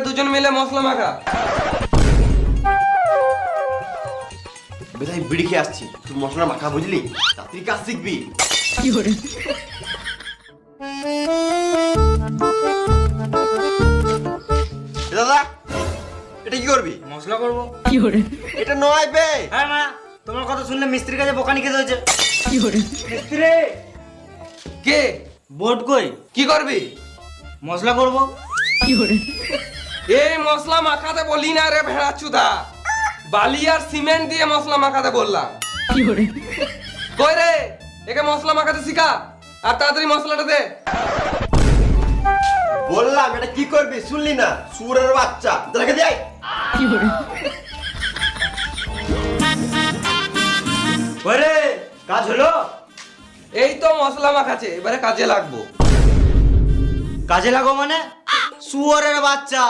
দুজন মিলে মশলা মাখা। বেটাই বিড়ি খেয়ে আসছি, তুই মশলা মাখা বুঝলি, তাড়াতাড়ি কাজ শিখবি। দাদা এটা কি করবি? মশলা করবো। এটা নয় বে। হ্যাঁ মা, তোমার কথা শুনলে মিস্ত্রির কাছে বোকানি খেতে হয়েছে। মিস্ত্রি কে? বোর্ড কই? কি করবি? মশলা করবো। এই মশলা মাখাতে বলি না রে ভেড়া চুদা, বালি আর সিমেন্ট দিয়ে মশলা মাখাতে বললাম। কই রে, একে মশলা মাখাতে শিখা আর তাড়াতাড়ি মশলাটা দে। বললাম এটা কি করবি, শুনলি না? সুরের বাচ্চা, দেখে দেয়। ওরে কাজ হলো? এই তো মশলা মাখাছে, এবারে কাজে লাগবো। কাজে লাগো মানে? শুয়োরের বাচ্চা,